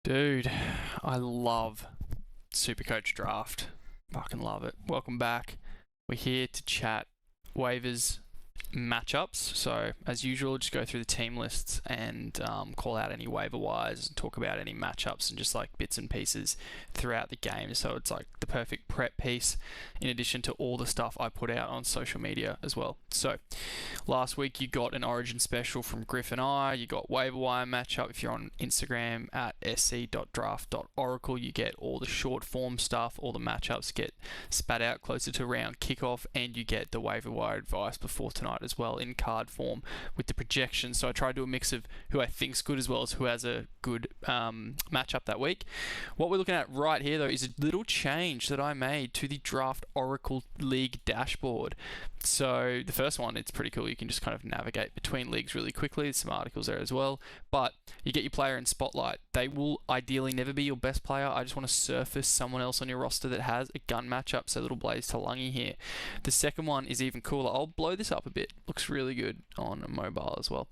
Dude, I love Supercoach Draft. Fucking love it. Welcome back. We're here to chat waivers matchups. So, as usual, just go through the team lists and call out any waiver wires and talk about any matchups and just like bits and pieces throughout the game. So, it's like the perfect prep piece in addition to all the stuff I put out on social media as well. So, last week you got an Origin special from Griff and I. You got waiver wire matchup. If you're on Instagram at sc.draft.oracle, you get all the short form stuff. All the matchups get spat out closer to round kickoff, and you get the waiver wire advice before tonight as well in card form with the projections. So I try to do a mix of who I think's good as well as who has a good matchup that week. What we're looking at right here though is a little change that I made to the Draft Oracle League dashboard. So the first one, it's pretty cool. You can just kind of navigate between leagues really quickly. There's some articles there as well. But you get your player in Spotlight. They will ideally never be your best player. I just want to surface someone else on your roster that has a gun matchup. So little Blaze Talangi here. The second one is even cooler. I'll blow this up a bit. Looks really good on mobile as well.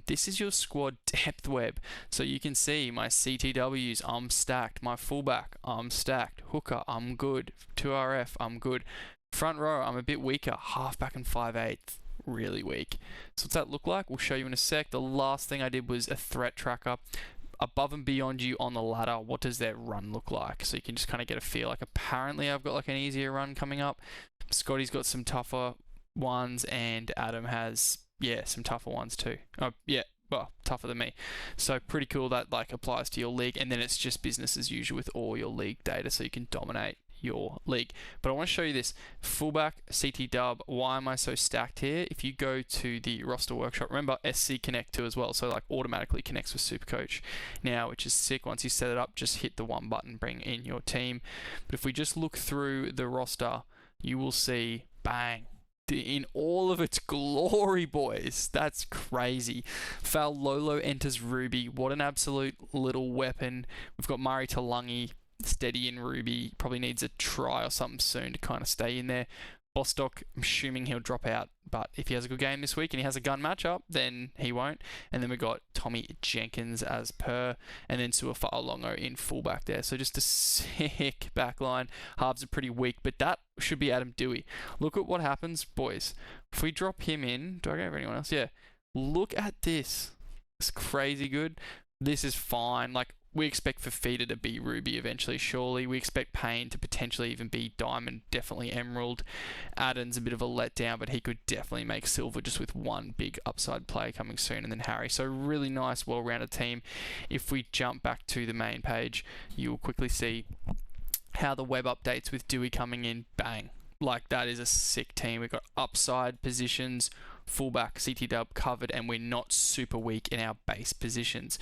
This is your squad depth web. So you can see my CTWs, I'm stacked. My fullback, I'm stacked. Hooker, I'm good. 2RF, I'm good. Front row, I'm a bit weaker. Halfback and 5/8, really weak. So what's that look like? We'll show you in a sec. The last thing I did was a threat tracker. Above and beyond you on the ladder, what does their run look like? So you can just kind of get a feel. Like apparently I've got like an easier run coming up. Scotty's got some tougher ones, and Adam has, yeah, some tougher ones too. Oh, yeah. Well, tougher than me. So pretty cool that like applies to your league, and then it's just business as usual with all your league data, so you can dominate your league. But I want to show you this fullback CT dub. Why am I so stacked here? If you go to the roster workshop, remember SC Connect too as well, so like automatically connects with Supercoach now, which is sick. Once you set it up, just hit the one button, bring in your team. But if we just look through the roster, you will see bang in all of its glory, boys. That's crazy. Fal Lolo enters Ruby. What an absolute little weapon. We've got Murray Talangi steady in Ruby. Probably needs a try or something soon to kind of stay in there. Bostock, I'm assuming he'll drop out, but if he has a good game this week and he has a gun matchup, then he won't. And then we've got Tommy Jenkins as per, and then Suafa'alongo in fullback there. So just a sick back line. Halves are pretty weak, but that should be Adam Dewey. Look at what happens, boys. If we drop him in, do I go over anyone else? Yeah. Look at this. It's crazy good. This is fine. Like, we expect Fafita to be Ruby eventually, surely. We expect Payne to potentially even be Diamond, definitely Emerald. Aden's a bit of a letdown, but he could definitely make Silver just with one big upside play coming soon, and then Harry. So really nice, well-rounded team. If we jump back to the main page, you'll quickly see how the web updates with Dewey coming in. Bang. Like, that is a sick team. We've got upside positions, fullback, CT dub covered, and we're not super weak in our base positions.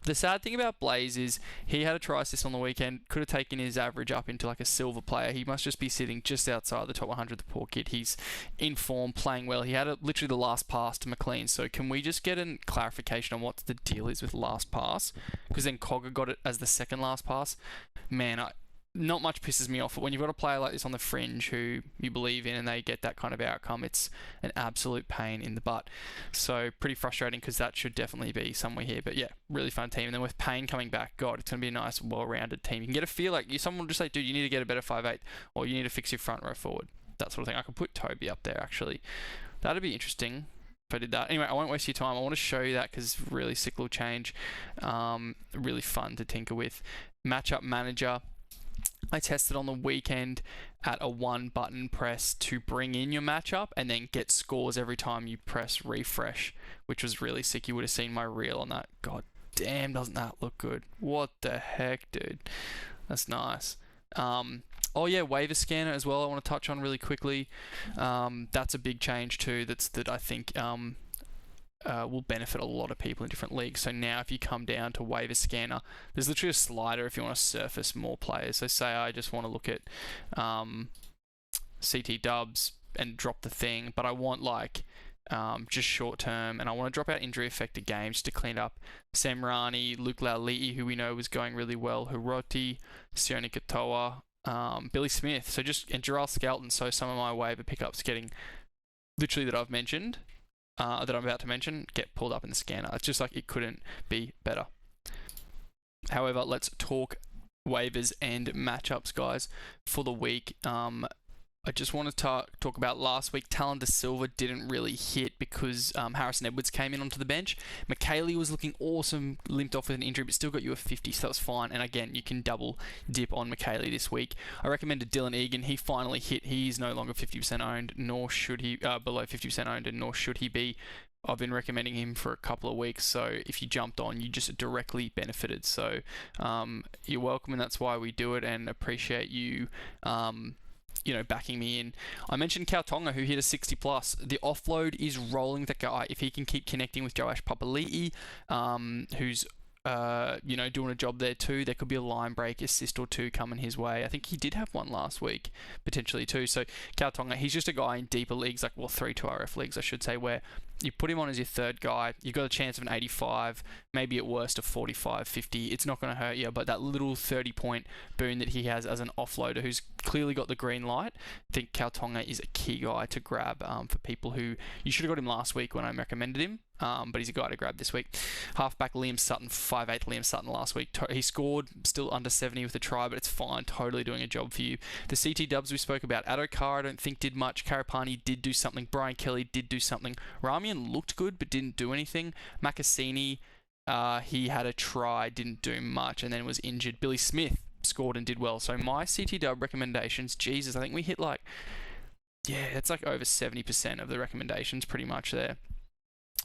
The sad thing about Blaze is he had a try assist on the weekend, could have taken his average up into like a silver player. He must just be sitting just outside the top 100, the poor kid. He's in form, playing well. He had literally the last pass to McLean. So can we just get a clarification on what the deal is with last pass? Because then Cogger got it as the second last pass. Man, not much pisses me off. But when you've got a player like this on the fringe who you believe in and they get that kind of outcome, it's an absolute pain in the butt. So pretty frustrating because that should definitely be somewhere here. But yeah, really fun team. And then with Payne coming back, God, it's going to be a nice, well-rounded team. You can get a feel like someone will just say, dude, you need to get a better 5'8", or you need to fix your front row forward. That sort of thing. I could put Toby up there, actually. That'd be interesting if I did that. Anyway, I won't waste your time. I want to show you that because it's really sick little change. Really fun to tinker with. Matchup manager. I tested on the weekend at a one button press to bring in your matchup and then get scores every time you press refresh, which was really sick. You would have seen my reel on that. God damn, doesn't that look good? What the heck, dude? That's nice. Oh yeah, waiver scanner as well. I want to touch on really quickly. That's a big change too. That I think will benefit a lot of people in different leagues. So now if you come down to waiver scanner, there's literally a slider if you want to surface more players. So say I just want to look at CT dubs and drop the thing, but I want like just short term, and I want to drop out injury affected games to clean up Semrani, Luke Lauliti, who we know was going really well, Hiroti, Kitione Kautoga, Billy Smith. So just, and Gerald Skelton. So some of my waiver pickups getting literally that I've mentioned, that I'm about to mention, get pulled up in the scanner. It's just like it couldn't be better. However, let's talk waivers and matchups, guys, for the week. I just want to talk about last week. Talon De Silva didn't really hit because Harrison Edwards came in onto the bench. McKaylee was looking awesome, limped off with an injury, but still got you a 50, so that was fine. And again, you can double dip on McKaylee this week. I recommended Dylan Egan. He finally hit. He is no longer 50% owned, nor should he, below 50% owned, and nor should he be. I've been recommending him for a couple of weeks, so if you jumped on, you just directly benefited. So you're welcome, and that's why we do it, and appreciate you backing me in. I mentioned Kautoga, who hit a 60 plus. The offload is rolling with that guy. If he can keep connecting with Joash Papali'i, who's doing a job there too, there could be a line break assist or two coming his way. I think he did have one last week, potentially too. So Kautoga, he's just a guy in deeper leagues, like 3 2RF leagues, I should say, where you put him on as your third guy, you've got a chance of an 85, maybe at worst a 45, 50. It's not going to hurt you, but that little 30-point boon that he has as an offloader who's clearly got the green light, I think Kautoga is a key guy to grab for people who... You should have got him last week when I recommended him, but he's a guy to grab this week. Halfback Liam Sutton, 5'8" Liam Sutton last week. He scored still under 70 with a try, but it's fine, totally doing a job for you. The CT dubs we spoke about, Addo Carr I don't think did much. Karapani did do something. Brian Kelly did do something. Ramian looked good but didn't do anything. Makasini, he had a try, didn't do much, and then was injured. Billy Smith scored and did well. So my CT dub recommendations, Jesus, I think we hit it's like over 70% of the recommendations pretty much there.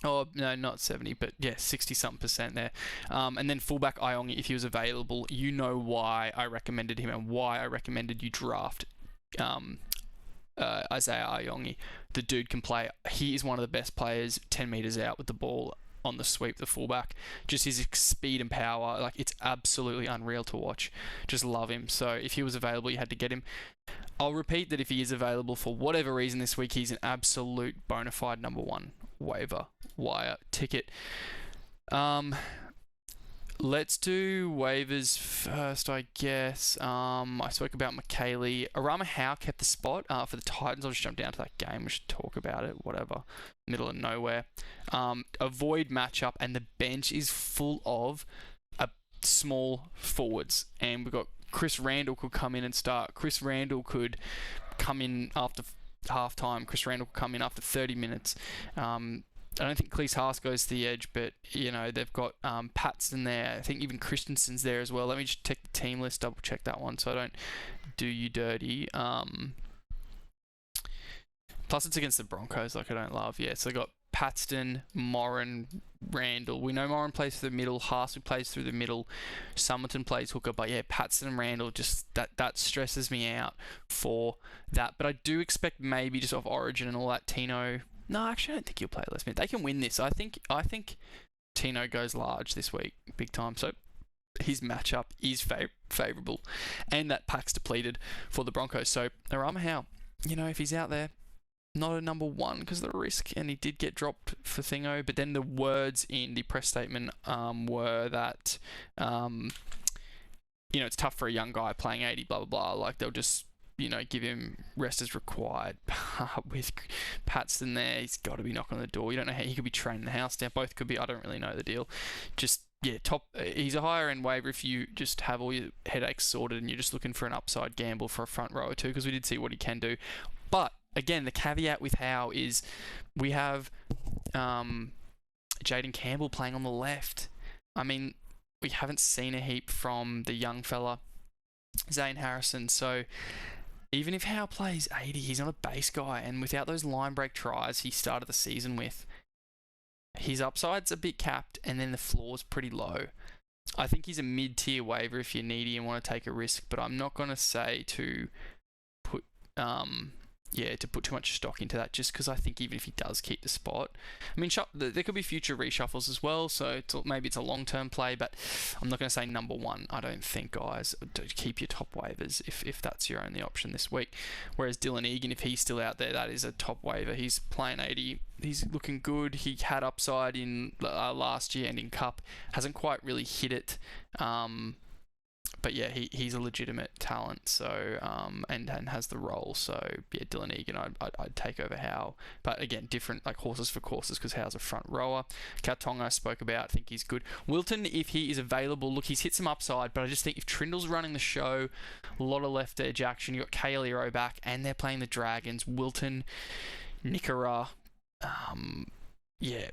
Oh, no, not 70, but yeah, 60-something% there. And then fullback Iongi, if he was available, you know why I recommended him and why I recommended you draft Isaiah Iongi. The dude can play. He is one of the best players 10 meters out with the ball on the sweep, the fullback. Just his speed and power, it's absolutely unreal to watch. Just love him. So if he was available, you had to get him. I'll repeat that if he is available for whatever reason this week, he's an absolute bona fide number one waiver wire ticket. Let's do waivers first, I guess. I spoke about McKaylee. Arama Howe kept the spot for the Titans. I'll just jump down to that game. We should talk about it. Whatever. Middle of nowhere. Avoid matchup, and the bench is full of small forwards. And we've got Chris Randall could come in and start. Chris Randall could come in after half-time. Chris Randall could come in after 30 minutes. I don't think Cleese Haas goes to the edge, but, they've got Patson there. I think even Christensen's there as well. Let me just check the team list, double-check that one so I don't do you dirty. Plus, it's against the Broncos, I don't love. Yeah, so they've got Paxton, Moran, Randall. We know Moran plays through the middle. Haas plays through the middle. Summerton plays hooker. But, yeah, Paxton and Randall, just that stresses me out for that. But I do expect maybe just off Origin and all that, Tino... No, actually, I don't think he'll play less minutes. They can win this. I think Tino goes large this week, big time. So his matchup is favourable, and that pack's depleted for the Broncos. So Arama Howe, if he's out there, not a number one because of the risk, and he did get dropped for Thingo. But then the words in the press statement were that it's tough for a young guy playing 80, blah blah blah. They'll just give him rest as required. With Paxton there, he's got to be knocking on the door. You don't know how he could be training the house down. Both could be. I don't really know the deal. Just, top. He's a higher end waiver if you just have all your headaches sorted and you're just looking for an upside gamble for a front row or two, because we did see what he can do. But, again, the caveat with Howe is we have Jaden Campbell playing on the left. I mean, we haven't seen a heap from the young fella, Zane Harrison, so... Even if Howe plays 80, he's not a base guy, and without those line break tries he started the season with, his upside's a bit capped, and then the floor's pretty low. I think he's a mid-tier waiver if you're needy and want to take a risk, but I'm not going to say to put too much stock into that, just because I think even if he does keep the spot, I mean, there could be future reshuffles as well, so maybe it's a long-term play, but I'm not going to say number one. I don't think, guys. Keep your top waivers if that's your only option this week. Whereas Dylan Egan, if he's still out there, that is a top waiver. He's playing 80. He's looking good. He had upside in last year and in Cup. Hasn't quite really hit it. but yeah, he's a legitimate talent. So and has the role. So yeah, Dylan Egan, I'd take over Howe. But again, different like horses for courses because Howe's a front rower. Kautoga I spoke about. I think he's good. Wilton, if he is available, look, he's hit some upside. But I just think if Trindle's running the show, a lot of left edge action. You got Kaelio back, and they're playing the Dragons. Wilton, Nickera, yeah.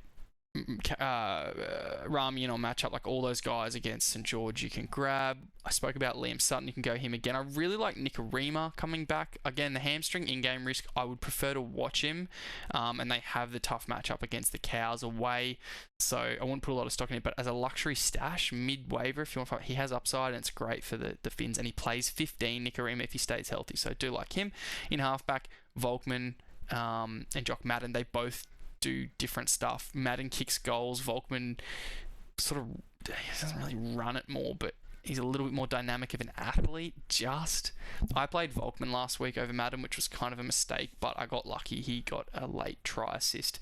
Ramian on matchup, like all those guys against St George you can grab. I spoke about Liam Sutton, you can go him again. I really like Nicarima coming back. Again, the hamstring in-game risk, I would prefer to watch him, and they have the tough matchup against the Cows away, so I wouldn't put a lot of stock in it, but as a luxury stash, mid-waiver, if you want, he has upside and it's great for the Finns, and he plays 15, Nicarima, if he stays healthy, so I do like him. In halfback, Volkman and Jock Madden, they both do different stuff. Madden kicks goals. Volkman sort of doesn't really run it more, but he's a little bit more dynamic of an athlete. I played Volkman last week over Madden, which was kind of a mistake, but I got lucky. He got a late try assist.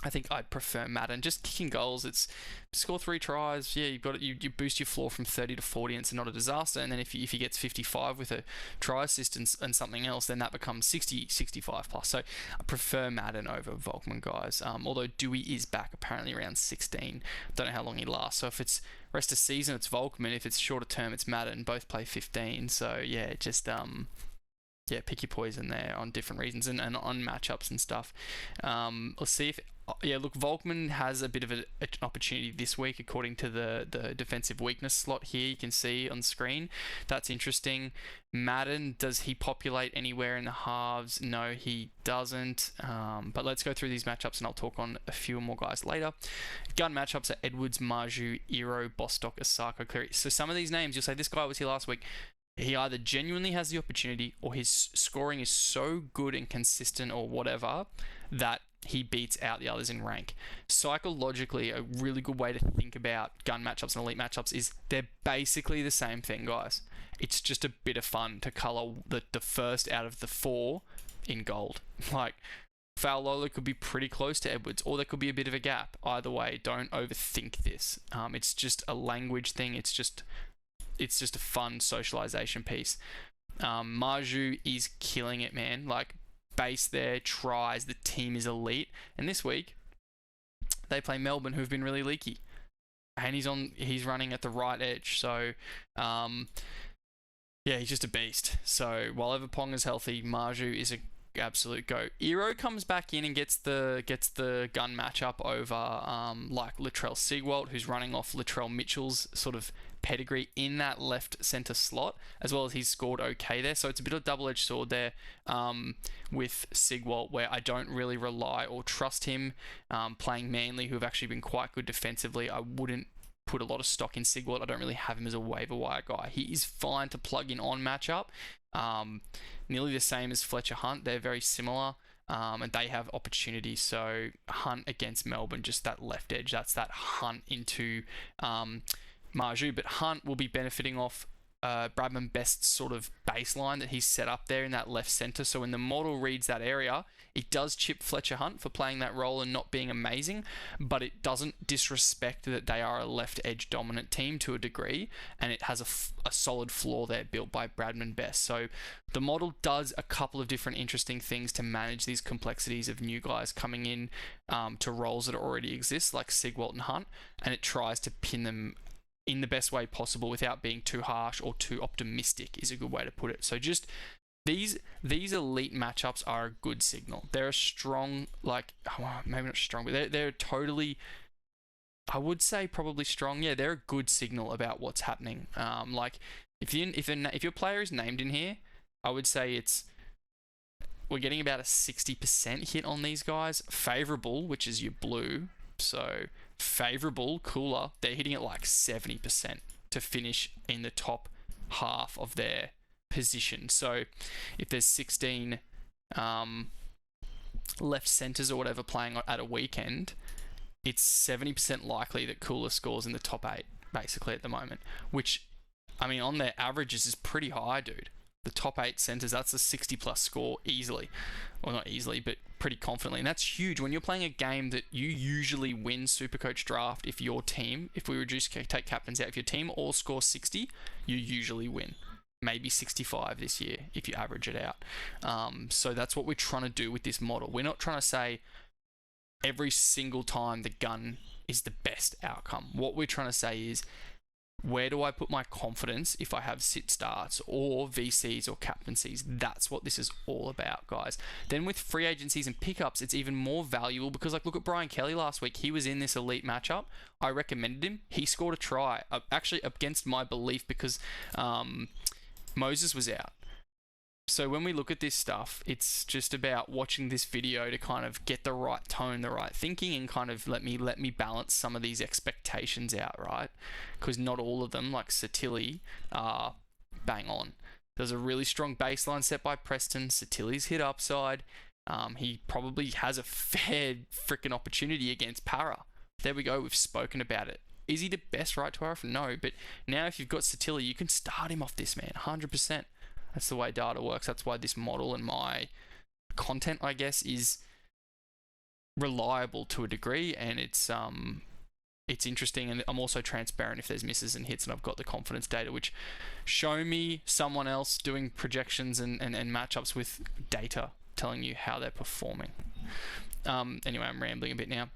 I think I'd prefer Madden. Just kicking goals, it's score 3 tries. Yeah, you've got it. You boost your floor from 30 to 40, and it's not a disaster. And then if he gets 55 with a try assist and something else, then that becomes 60, 65 plus. So I prefer Madden over Volkman, guys. Although Dewey is back apparently around 16. Don't know how long he lasts. So if it's rest of season, it's Volkman. If it's shorter term, it's Madden. Both play 15. So yeah, just yeah, pick your poison there on different reasons and on matchups and stuff. Let's see if... Yeah, look, Volkman has a bit of an opportunity this week according to the defensive weakness slot here. You can see on screen. That's interesting. Madden, does he populate anywhere in the halves? No, he doesn't. But let's go through these matchups and I'll talk on a few more guys later. Gun matchups are Edwards, Marju, Iro, Bostock, Osako, Cleary. So some of these names, you'll say, this guy was here last week. He either genuinely has the opportunity or his scoring is so good and consistent or whatever that he beats out the others in rank. Psychologically, a really good way to think about gun matchups and elite matchups is they're basically the same thing, guys. It's just a bit of fun to colour the first out of the 4 in gold. Like, Faulolo could be pretty close to Edwards, or there could be a bit of a gap. Either way, don't overthink this. It's just a language thing. It's just a fun socialization piece. Marju is killing it, man. Like, base there, tries, the team is elite. And this week, they play Melbourne, who've been really leaky. And he's running at the right edge. So, yeah, he's just a beast. So, while Everponga's healthy, Marju is a absolute go. Iro comes back in and gets the gun matchup over like Latrell Sigwalt, who's running off Latrell Mitchell's sort of pedigree in that left centre slot, as well as he's scored okay there. So it's a bit of a double-edged sword there with Sigwalt, where I don't really rely or trust him playing Manly, who have actually been quite good defensively. I wouldn't put a lot of stock in Sigwalt. I don't really have him as a waiver wire guy. He is fine to plug in on matchup. Nearly the same as Fletcher Hunt. They're very similar, and they have opportunities. So Hunt against Melbourne, just that left edge. That's that Hunt into Marju. But Hunt will be benefiting off Bradman Best's sort of baseline that he's set up there in that left centre. So when the model reads that area, it does chip Fletcher Hunt for playing that role and not being amazing, but it doesn't disrespect that they are a left edge dominant team to a degree, and it has a solid floor there built by Bradman Best. So the model does a couple of different interesting things to manage these complexities of new guys coming in to roles that already exist, like Sigwalt and Hunt, and it tries to pin them in the best way possible without being too harsh or too optimistic, is a good way to put it. So just these elite matchups are a good signal. They're a strong, like, maybe not strong, but they're totally, I would say probably strong. Yeah, they're a good signal about what's happening. Like if your player is named in here, I would say we're getting about a 60% hit on these guys. Favorable, which is your blue. So favorable, cooler, they're hitting it like 70% to finish in the top half of their position. So if there's 16 left centers or whatever playing at a weekend, it's 70% likely that Cooler scores in the top 8 basically at the moment, which, I mean, on their averages is pretty high, dude. The top 8 centres, that's a 60+ score easily. Well, not easily, but pretty confidently. And that's huge when you're playing a game that you usually win Supercoach draft. If your team, if we take captains out, if your team all scores 60, you usually win. Maybe 65 this year if you average it out. So that's what we're trying to do with this model. We're not trying to say every single time the gun is the best outcome. What we're trying to say is, where do I put my confidence if I have sit starts or VCs or captaincies? That's what this is all about, guys. Then with free agencies and pickups, it's even more valuable because, like, look at Brian Kelly last week. He was in this elite matchup. I recommended him. He scored a try, actually against my belief, because Moses was out. So when we look at this stuff, it's just about watching this video to kind of get the right tone, the right thinking, and kind of let me balance some of these expectations out, right? Because not all of them, like Satili, are bang on. There's a really strong baseline set by Preston. Satili's hit upside. He probably has a fair freaking opportunity against Para. There we go. We've spoken about it. Is he the best right to RF? No. But now if you've got Satili, you can start him off this, man. 100%. That's the way data works. That's why this model and my content, I guess, is reliable to a degree, and it's interesting. And I'm also transparent if there's misses and hits, and I've got the confidence data, which show me someone else doing projections and matchups with data telling you how they're performing. Anyway, I'm rambling a bit now.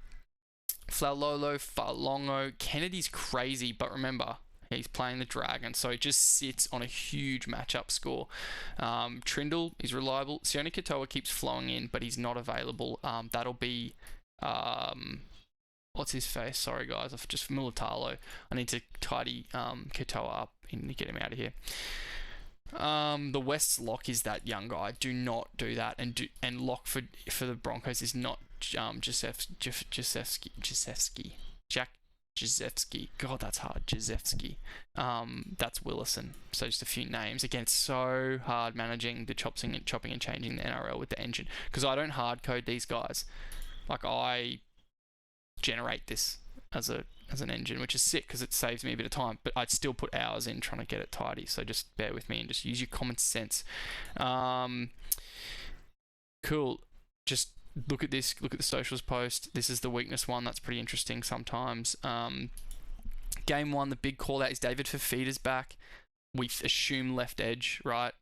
Flaulolo, Falongo, Kennedy's crazy, but remember, he's playing the Dragon, so it just sits on a huge matchup score. Trindle is reliable. Kitione Kautoga keeps flowing in, but he's not available. That'll be... what's his face? Sorry, guys. I've just Mulatalo. I need to tidy Kautoga up and get him out of here. The West's lock is that young guy. Do not do that. And lock for the Broncos is not Jacevsky. Jack Jacevsky. God, that's hard. Jacevsky. That's Willison. So just a few names. Again, it's so hard managing the chopping and changing the NRL with the engine, because I don't hard code these guys. Like, I generate this as an engine, which is sick because it saves me a bit of time, but I'd still put hours in trying to get it tidy. So just bear with me and just use your common sense. Cool. Just look at this. Look at the socials post. This is the weakness one. That's pretty interesting sometimes. Game 1, the big call out is David Fifita's back. We assume left edge, right?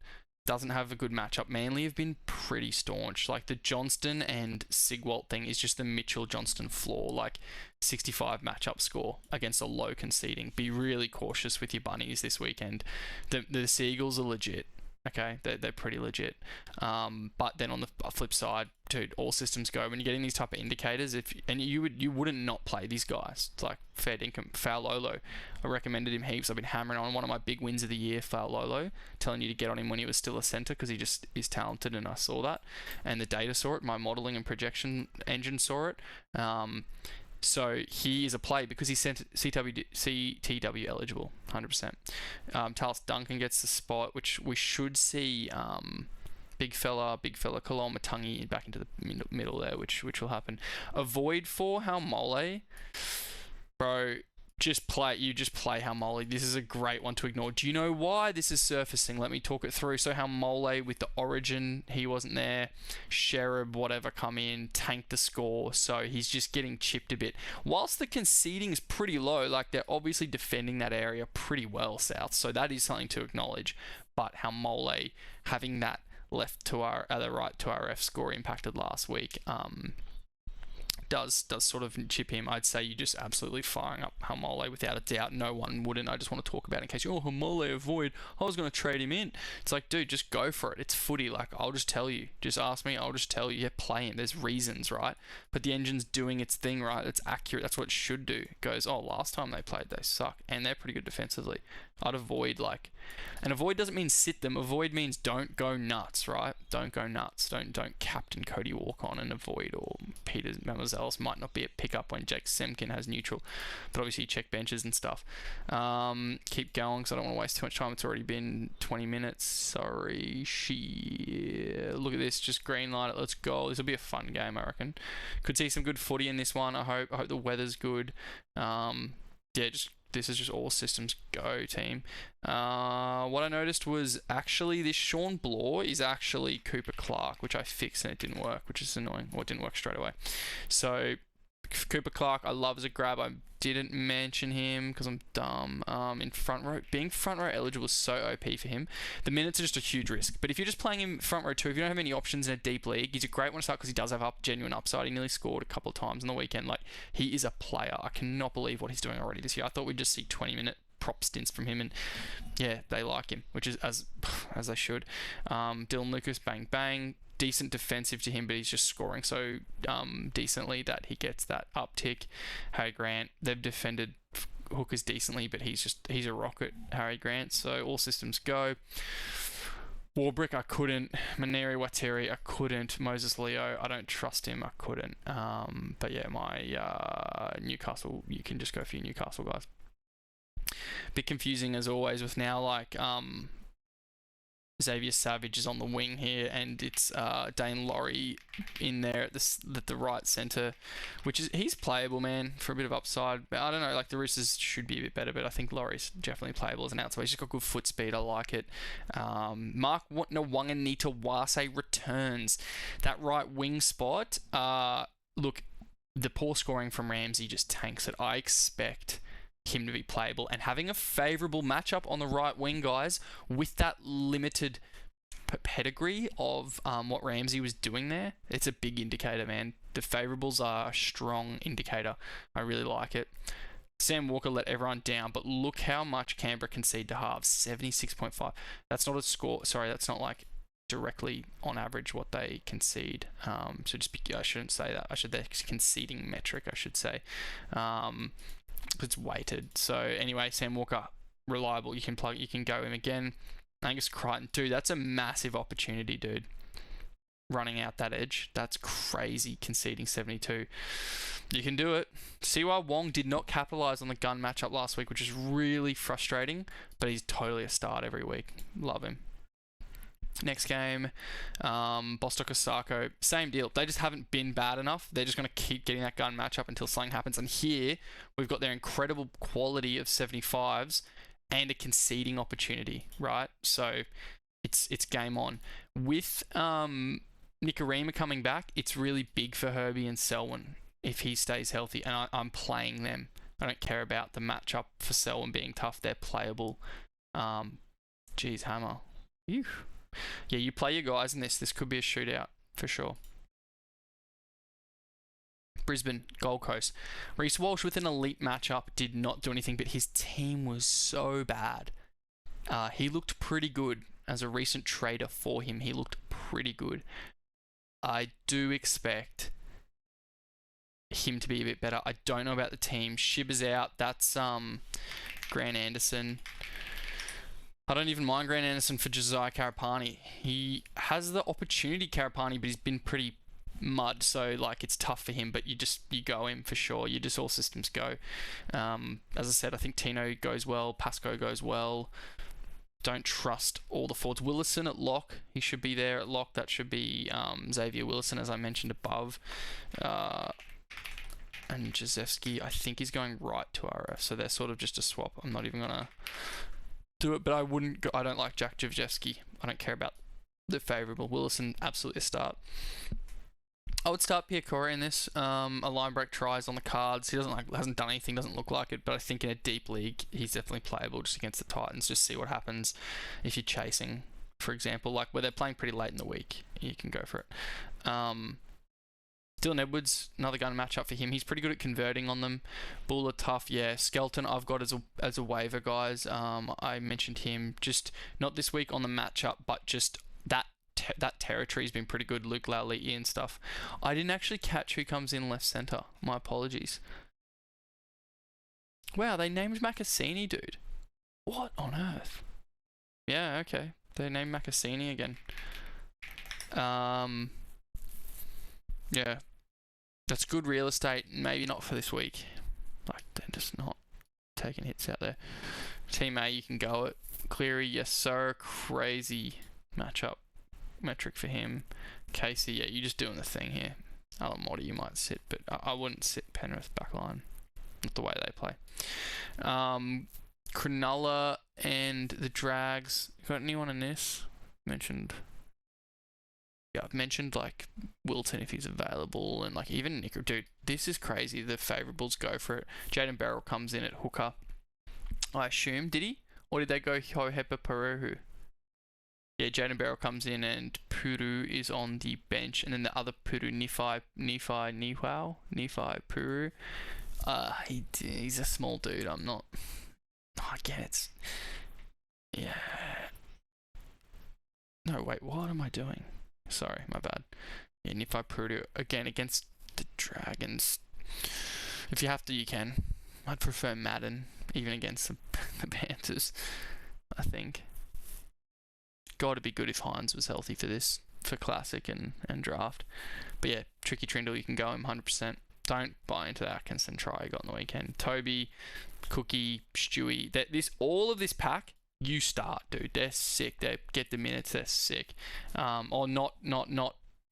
Doesn't have a good matchup. Manly have been pretty staunch. Like, the Johnston and Sigwalt thing is just the Mitchell-Johnston flaw. Like, 65 matchup score against a low conceding. Be really cautious with your bunnies this weekend. The Seagulls are legit. Okay, they're pretty legit. But then on the flip side, dude, all systems go. When you're getting these type of indicators, you wouldn't not play these guys. It's like fair income. Faulolo, I recommended him heaps. I've been hammering on one of my big wins of the year, Faulolo, telling you to get on him when he was still a centre, because he just is talented, and I saw that. And the data saw it. My modelling and projection engine saw it. So he is a play because he's CTW eligible, 100%. Talis Duncan gets the spot, which we should see big fella Kaloma Matangi back into the middle there, which will happen. Avoid for Haumole. Bro, just play Haumole. This is a great one to ignore. Do you know why this is surfacing? Let me talk it through. So Haumole with the Origin, he wasn't there. Sherab, whatever, come in, tank the score. So he's just getting chipped a bit. Whilst the conceding is pretty low, like, they're obviously defending that area pretty well, South. So that is something to acknowledge. But Haumole having that left to our other right to our F score impacted last week. Does sort of chip him. I'd say you're just absolutely firing up Haumole without a doubt. No one wouldn't. I just want to talk about it in case Haumole avoid. I was going to trade him in. It's like, dude, just go for it. It's footy. Like, I'll just tell you. Just ask me. I'll just tell you. Yeah, play him. There's reasons, right? But the engine's doing its thing, right? It's accurate. That's what it should do. It goes, last time they played, they suck. And they're pretty good defensively. I'd avoid, and avoid doesn't mean sit them. Avoid means don't go nuts, right? Don't go nuts. Don't captain Cody Walk on and avoid, or Peter Mamazelles might not be a pickup when Jake Semkin has neutral, but obviously check benches and stuff. Keep going because I don't want to waste too much time. It's already been 20 minutes. Sorry. Look at this. Just green light it. Let's go. This will be a fun game, I reckon. Could see some good footy in this one. I hope the weather's good. Yeah, just this is just all systems go, team. What I noticed was actually this Sean Blore is actually Cooper Clark, which I fixed and it didn't work, which is annoying. Or it didn't work straight away. So Cooper Clark, I love as a grab. I didn't mention him because I'm dumb. In front row, being front row eligible is so OP for him. The minutes are just a huge risk. But if you're just playing him front row too, if you don't have any options in a deep league, he's a great one to start because he does have genuine upside. He nearly scored a couple of times on the weekend. Like, he is a player. I cannot believe what he's doing already this year. I thought we'd just see 20-minute prop stints from him, and yeah, they like him, which is as they should. Dylan Lucas, bang bang. Decent defensive to him, but he's just scoring so decently that he gets that uptick. Harry Grant, they've defended hookers decently, but he's a rocket, Harry Grant. So all systems go. Warbrick, I couldn't. Maneri Wateri, I couldn't. Moses Leo, I don't trust him, I couldn't. But yeah, my Newcastle, you can just go for your Newcastle guys. Bit confusing as always with now, like Xavier Savage is on the wing here, and it's Dane Laurie in there at the right centre, which is, he's playable, man, for a bit of upside. I don't know, like the Roosters should be a bit better, but I think Laurie's definitely playable as an outside. He's just got good foot speed, I like it. Mark Nwanganitawase returns. That right wing spot, look, the poor scoring from Ramsey just tanks it. I expect him to be playable, and having a favourable matchup on the right wing, guys, with that limited pedigree of what Ramsey was doing there, it's a big indicator, man. The favourables are a strong indicator. I really like it. Sam Walker let everyone down, but look how much Canberra concede to halves, 76.5. That's not a score, sorry, that's not like directly on average what they concede. So just I shouldn't say that. They're conceding metric, I should say. It's weighted. So anyway, Sam Walker, reliable. You can go him again. Angus Crichton, dude, that's a massive opportunity, dude. Running out that edge, that's crazy. Conceding 72, you can do it. Siwa Wong did not capitalize on the gun matchup last week, which is really frustrating. But he's totally a start every week. Love him. Next game, Bostock Osako, same deal. They just haven't been bad enough. They're just going to keep getting that gun matchup until something happens. And here, we've got their incredible quality of 75s and a conceding opportunity, right? So, it's game on. With Nikorima coming back, it's really big for Herbie and Selwyn if he stays healthy. And I'm playing them. I don't care about the matchup for Selwyn being tough. They're playable. Geez, Hammer. Ew. Yeah, you play your guys in this. This could be a shootout for sure. Brisbane, Gold Coast. Reece Walsh with an elite matchup did not do anything, but his team was so bad. He looked pretty good as a recent trader for him. He looked pretty good. I do expect him to be a bit better. I don't know about the team. Shibber's out. That's Grant Anderson. I don't even mind Grant Anderson for Josiah Karapani. He has the opportunity, Karapani, but he's been pretty mud, so like it's tough for him, but you go him for sure. You just all systems go. As I said, I think Tino goes well, Pasco goes well. Don't trust all the forwards. Willison at lock, he should be there at lock. That should be Xavier Willison, as I mentioned above. And Jezewski, I think he's going right to RF, so they're sort of just a swap. I'm not even gonna do it, but I don't like Jack Jezewski. I don't care about the favourable. Willison, absolutely a start. I would start Piacora in this. A line break tries on the cards. He hasn't done anything, doesn't look like it, but I think in a deep league, he's definitely playable just against the Titans. Just see what happens if you're chasing, for example, like where they're playing pretty late in the week. You can go for it. Dylan Edwards, another gun matchup for him. He's pretty good at converting on them. Buller, tough, yeah. Skelton, I've got as a waiver, guys. I mentioned him just not this week on the matchup, but just that territory's been pretty good. Luke Lally and stuff. I didn't actually catch who comes in left center. My apologies. Wow, they named Macassini, dude. What on earth? Yeah, okay. They named Macassini again. Yeah. That's good real estate, maybe not for this week. Like, they're just not taking hits out there. Team A, you can go it. Cleary, yes sir. Crazy matchup metric for him. Casey, yeah, you're just doing the thing here. Alan Motti, you might sit, but I wouldn't sit Penrith backline. not the way they play. Cronulla and the Drags. Got anyone in this? Yeah, I've mentioned like Wilton if he's available, and like even Nicker. Dude, this is crazy. The favourables go for it. Jaden Barrell comes in at hooker. I assume, did he? Or did they go Hohepa Peru? Yeah, Jaden Barrell comes in and Puru is on the bench, and then the other Puru, Nephi Puru. He's a small dude. I guess. Yeah. No, wait, what am I doing? Sorry, my bad. Yeah, Nephi Puru again against the Dragons. If you have to, you can. I'd prefer Madden, even against the Panthers, I think. Gotta be good if Hines was healthy for this, for Classic and draft. But yeah, Tricky Trindle, you can go him 100%. Don't buy into the Atkinson try you got on the weekend. Toby, Cookie, Stewie, all of this pack, you start, dude. They're sick. They get the minutes, they're sick. Or not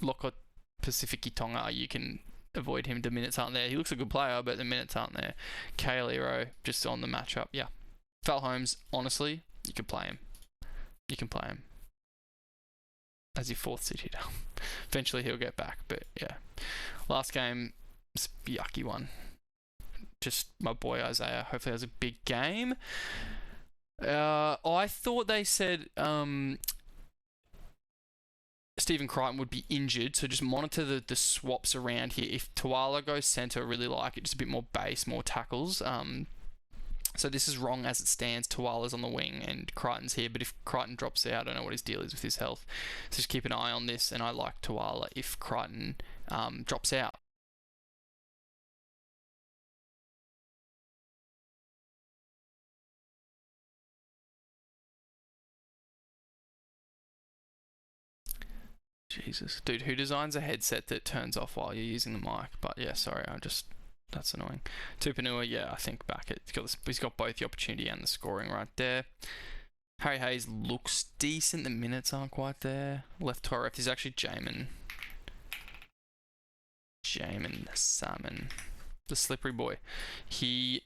Lockout Pacifici Tonga, you can avoid him. The minutes aren't there. He looks a good player, but the minutes aren't there. Kale Ero, just on the matchup. Yeah. Val Holmes, honestly, you can play him. You can play him as your fourth sit hitter. Eventually he'll get back, but yeah. Last game, it's a yucky one. Just my boy Isaiah, hopefully has a big game. I thought they said Stephen Crichton would be injured, so just monitor the swaps around here. If Tuala goes centre, I really like it, just a bit more base, more tackles. So this is wrong as it stands. Tuala's on the wing and Crichton's here, but if Crichton drops out, I don't know what his deal is with his health. So just keep an eye on this, and I like Tuala if Crichton drops out. Jesus. Dude, who designs a headset that turns off while you're using the mic? But yeah, sorry, that's annoying. Tupanua, yeah, I think back he's got both the opportunity and the scoring right there. Harry Hayes looks decent, the minutes aren't quite there. Left to left is actually Jamin Salmon, the slippery boy. I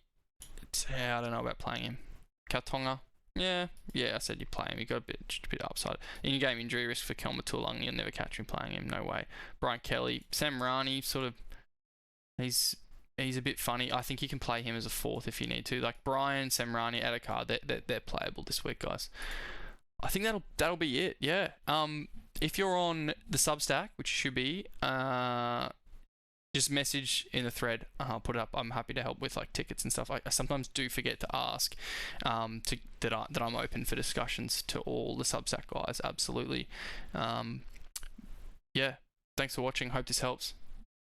don't know about playing him. Kautoga. Yeah, I said you play him. You got just a bit upside. In-game injury risk for Kelma Tulang. You'll never catch me playing him. No way. Brian Kelly, Sam Rani, sort of. He's a bit funny. I think you can play him as a fourth if you need to. Like Brian, Sam Rani, Adakar, they're playable this week, guys. I think that'll be it. Yeah. If you're on the Substack, which you should be, just message in the thread. I'll put it up. I'm happy to help with like tickets and stuff. I sometimes do forget to ask that I'm open for discussions to all the Substack guys. Absolutely. Yeah. Thanks for watching. Hope this helps.